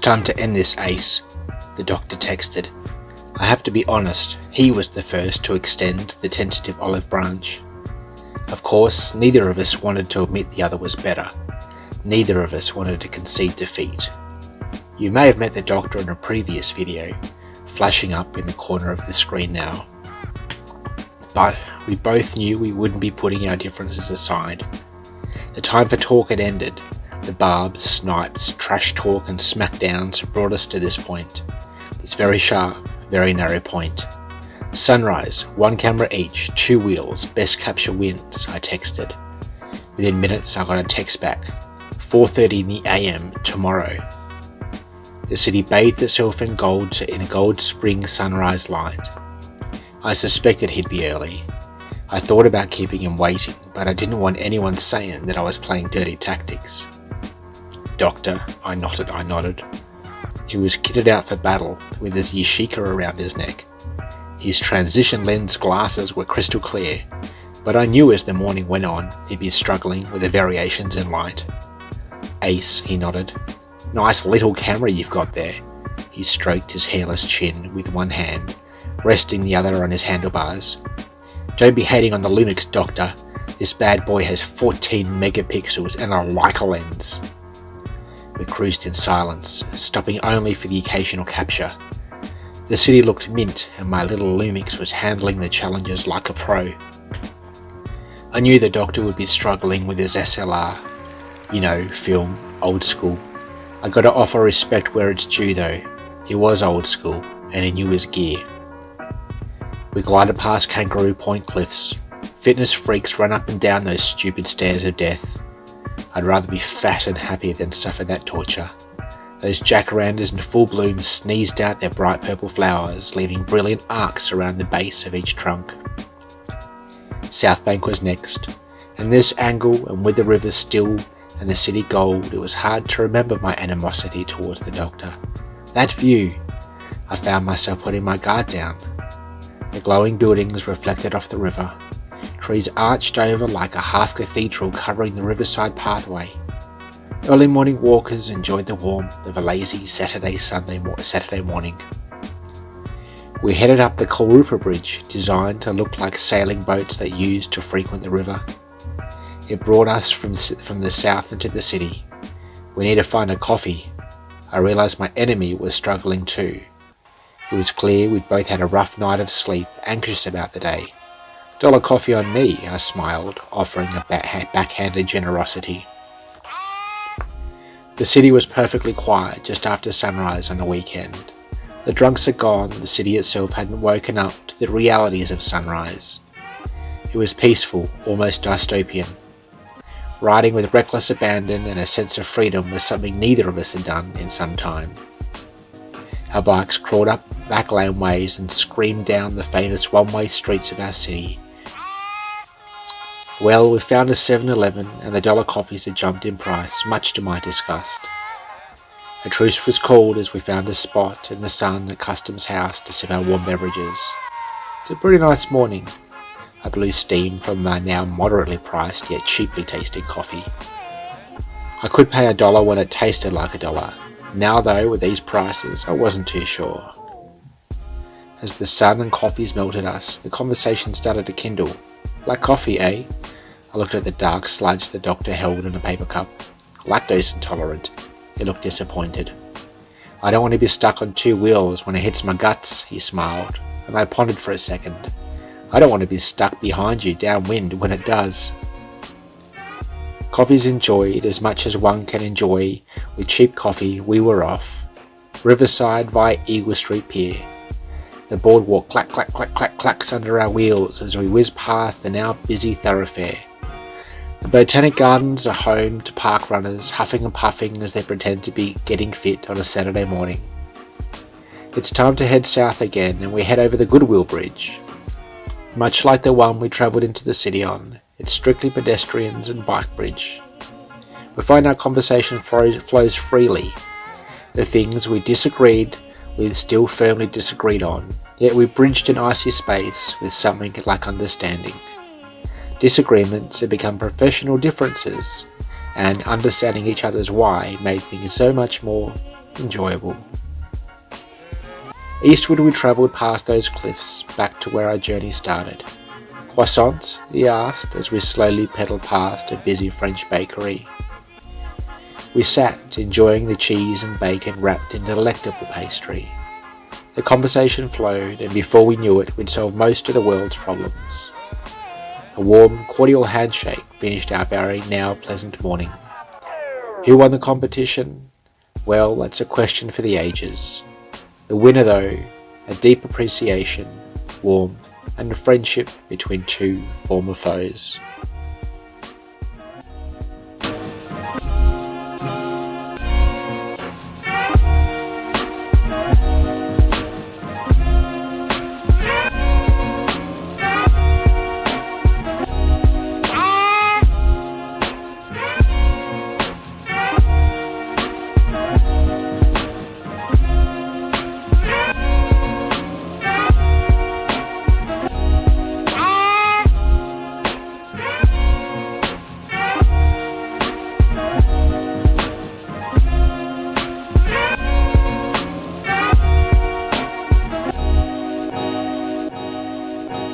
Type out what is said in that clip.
time to end this, Ace, the doctor texted. I have to be honest, he was the first to extend the tentative olive branch. Of course, neither of us wanted to admit the other was better. Neither of us wanted to concede defeat. You may have met the doctor in a previous video, flashing up in the corner of the screen now. But we both knew we wouldn't be putting our differences aside. The time for talk had ended. The barbs, snipes, trash talk and smackdowns brought us to this point. This very sharp, very narrow point. Sunrise, 1 camera each, 2 wheels, best capture wins, I texted. Within minutes I got a text back. 4:30 in the AM tomorrow. The city bathed itself in a gold spring sunrise light. I suspected he'd be early. I thought about keeping him waiting, but I didn't want anyone saying that I was playing dirty tactics. Doctor, I nodded. He was kitted out for battle, with his Yashica around his neck. His transition lens glasses were crystal clear, but I knew as the morning went on he'd be struggling with the variations in light. Ace, he nodded. Nice little camera you've got there. He stroked his hairless chin with one hand, resting the other on his handlebars. Don't be hating on the Lumix, Doctor. This bad boy has 14 megapixels and a Leica lens. We cruised in silence, stopping only for the occasional capture. The city looked mint and my little Lumix was handling the challenges like a pro. I knew the doctor would be struggling with his SLR. You know, film, old school. I gotta offer respect where it's due though. He was old school and he knew his gear. We glided past Kangaroo Point cliffs. Fitness freaks run up and down those stupid stairs of death. I'd rather be fat and happy than suffer that torture. Those jacarandas in full bloom sneezed out their bright purple flowers, leaving brilliant arcs around the base of each trunk. South Bank was next, and this angle and with the river still and the city gold, it was hard to remember my animosity towards the doctor. That view, I found myself putting my guard down. The glowing buildings reflected off the river, trees arched over like a half cathedral covering the riverside pathway. Early morning walkers enjoyed the warmth of a lazy Saturday morning. We headed up the Kulrupa Bridge, designed to look like sailing boats that used to frequent the river. It brought us from the south into the city. We need to find a coffee. I realised my enemy was struggling too. It was clear we'd both had a rough night of sleep, anxious about the day. $1 coffee on me, I smiled, offering a backhanded generosity. The city was perfectly quiet just after sunrise on the weekend. The drunks had gone, the city itself hadn't woken up to the realities of sunrise. It was peaceful, almost dystopian. Riding with reckless abandon and a sense of freedom was something neither of us had done in some time. Our bikes crawled up back laneways and screamed down the famous one-way streets of our city. Well, we found a 7-Eleven and the $1 coffees had jumped in price, much to my disgust. A truce was called as we found a spot in the sun at Customs House to sip our warm beverages. It's a pretty nice morning. I blew steam from my now moderately priced yet cheaply tasting coffee. I could pay $1 when it tasted like $1. Now though, with these prices, I wasn't too sure. As the sun and coffees melted us, the conversation started to kindle. Like coffee, eh? I looked at the dark sludge the doctor held in a paper cup. Lactose intolerant. He looked disappointed. I don't want to be stuck on 2 wheels when it hits my guts, he smiled, and I pondered for a second. I don't want to be stuck behind you downwind when it does. Coffee's enjoyed as much as one can enjoy. With cheap coffee, we were off. Riverside via Eagle Street Pier. The boardwalk clack, clack, clack, clack, clacks under our wheels as we whiz past the now busy thoroughfare. The Botanic Gardens are home to park runners, huffing and puffing as they pretend to be getting fit on a Saturday morning. It's time to head south again, and we head over the Goodwill Bridge. Much like the one we travelled into the city on, it's strictly pedestrians and bike bridge. We find our conversation flows freely. The things we disagreed with still firmly disagreed on, yet we bridged an icy space with something like understanding. Disagreements had become professional differences, and understanding each other's why made things so much more enjoyable. Eastward we travelled past those cliffs, back to where our journey started. Croissant? He asked as we slowly pedalled past a busy French bakery. We sat, enjoying the cheese and bacon wrapped in delectable pastry. The conversation flowed, and before we knew it, we'd solved most of the world's problems. A warm, cordial handshake finished our very now pleasant morning. Who won the competition? Well, that's a question for the ages. The winner, though, a deep appreciation, warmth, and a friendship between two former foes.